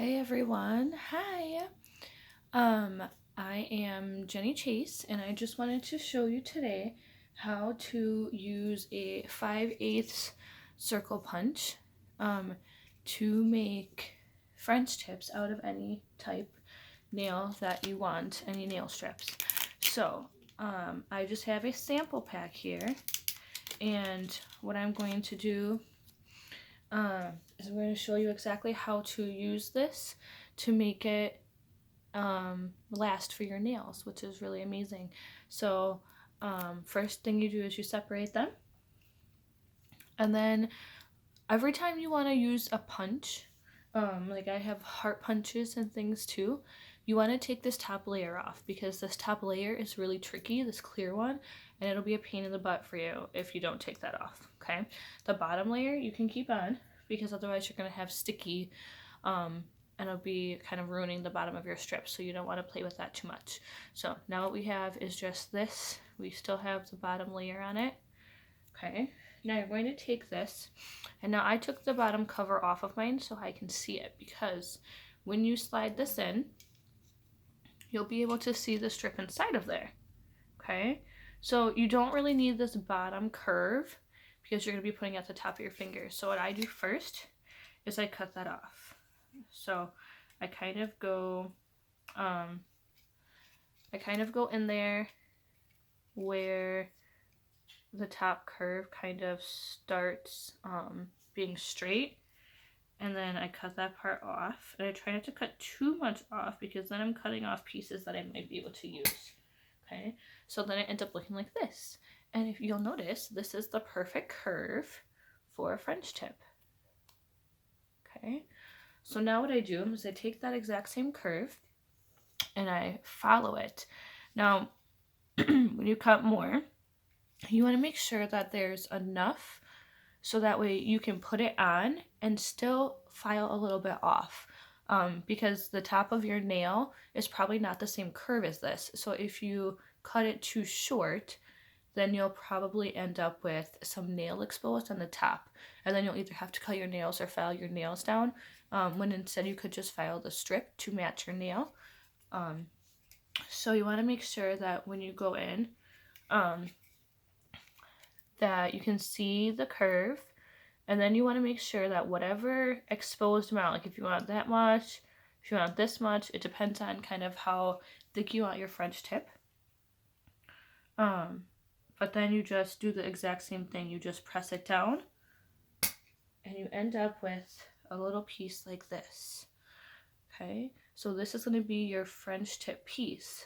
Hey everyone, hi. Um, I am Jenny Chase, and I just wanted to show you today how to use a 5/8 circle punch to make French tips out of any type nail that you want, any nail strips. So, I just have a sample pack here, and what I'm going to do is I'm going to show you exactly how to use this to make it last for your nails, which is really amazing. So first thing you do is you separate them, and then every time you want to use a punch, like I have heart punches and things too, you want to take this top layer off, because this top layer is really tricky, this clear one, and it'll be a pain in the butt for you if you don't take that off. Okay, the bottom layer you can keep on, because otherwise you're going to have sticky and it'll be kind of ruining the bottom of your strip, so you don't want to play with that too much. So now what we have is just this. We still have the bottom layer on it. Okay, now you're going to take this, and now I took the bottom cover off of mine so I can see it, because when you slide this in, you'll be able to see the strip inside of there. Okay, so you don't really need this bottom curve because you're going to be putting it at the top of your fingers. So what I do first is I cut that off. So I kind of go in there where the top curve kind of starts being straight, and then I cut that part off, and I try not to cut too much off because then I'm cutting off pieces that I might be able to use. Okay, so then it ends up looking like this, and if you'll notice, this is the perfect curve for a French tip. Okay, so now what I do is I take that exact same curve and I follow it. Now, when you cut more, you want to make sure that there's enough so that way you can put it on and still file a little bit off, because the top of your nail is probably not the same curve as this. So if you cut it too short, then you'll probably end up with some nail exposed on the top, and then you'll either have to cut your nails or file your nails down, when instead you could just file the strip to match your nail. So you want to make sure that when you go in, that you can see the curve, and then you want to make sure that whatever exposed amount, like if you want that much, if you want this much, it depends on kind of how thick you want your French tip. But then you just do the exact same thing. You just press it down, and you end up with a little piece like this. Okay, so this is going to be your French tip piece,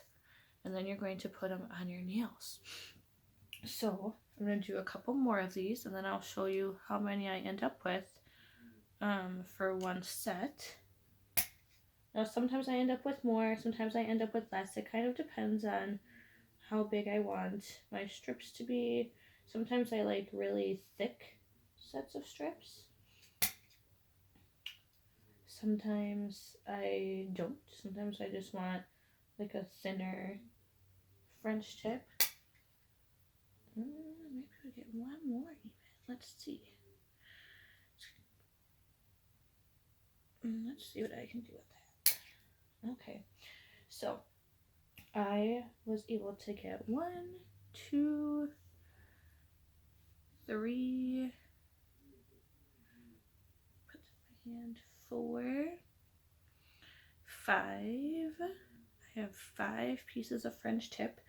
and then you're going to put them on your nails. So I'm going to do a couple more of these, and then I'll show you how many I end up with for one set. Now sometimes I end up with more, sometimes I end up with less. It kind of depends on how big I want my strips to be. Sometimes I like really thick sets of strips. Sometimes I don't. Sometimes I just want like a thinner French tip. Maybe we get one more even. Let's see. Let's see what I can do with that. Okay, so I was able to get 1, 2, 3, put my hand, 4, 5. I have 5 pieces of French tip,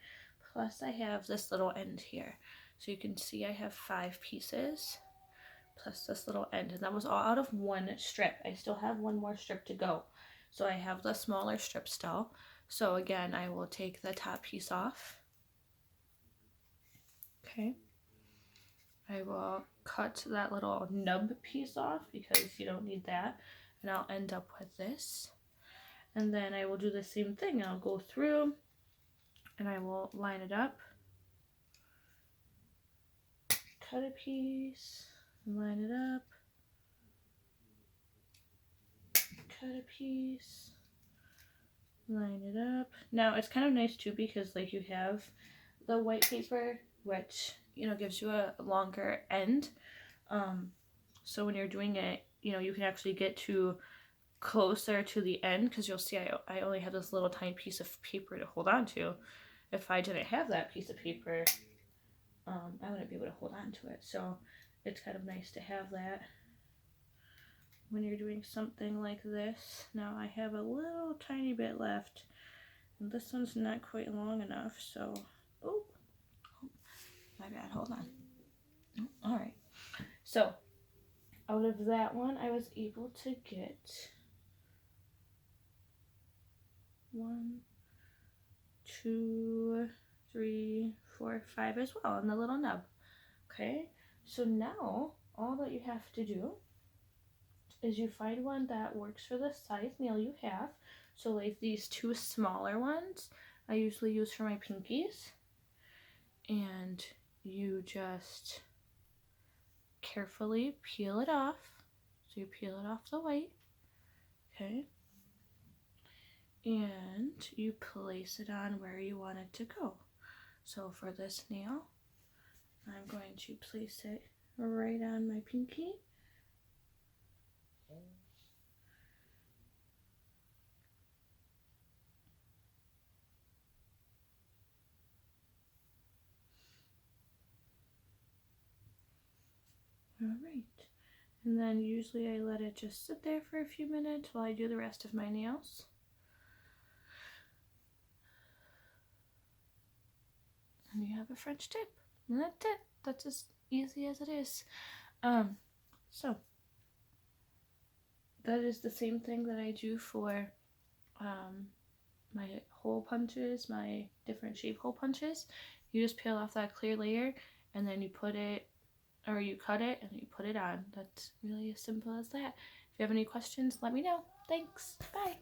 plus I have this little end here. So you can see I have 5 pieces plus this little end, and that was all out of one strip. I still have one more strip to go, so I have the smaller strip still. So again, I will take the top piece off. Okay, I will cut that little nub piece off because you don't need that, and I'll end up with this. And then I will do the same thing. I'll go through and I will line it up, cut a piece, line it up, cut a piece, line it up. Now it's kind of nice too because like you have the white paper, which gives you a longer end, so when you're doing it, you can actually get to closer to the end, because you'll see I only have this little tiny piece of paper to hold on to. If I didn't have that piece of paper, I wouldn't be able to hold on to it. So it's kind of nice to have that when you're doing something like this. Now I have a little tiny bit left, and this one's not quite long enough, so, oh, my bad, hold on. All right, so out of that one, I was able to get 1, 2, 3, 4, 5 as well in the little nub. Okay, so now all that you have to do is you find one that works for the size nail you have. So like these 2 smaller ones I usually use for my pinkies, and you just carefully peel it off. So you peel it off the white, okay, and you place it on where you want it to go. So for this nail, I'm going to place it right on my pinky. All right, and then usually I let it just sit there for a few minutes while I do the rest of my nails. And you have a French tip, and that's it. That's as easy as it is. So that is the same thing that I do for my hole punches, my different shape hole punches. You just peel off that clear layer, and then you put it, or you cut it and you put it on. That's really as simple as that. If you have any questions, let me know. Thanks. Bye.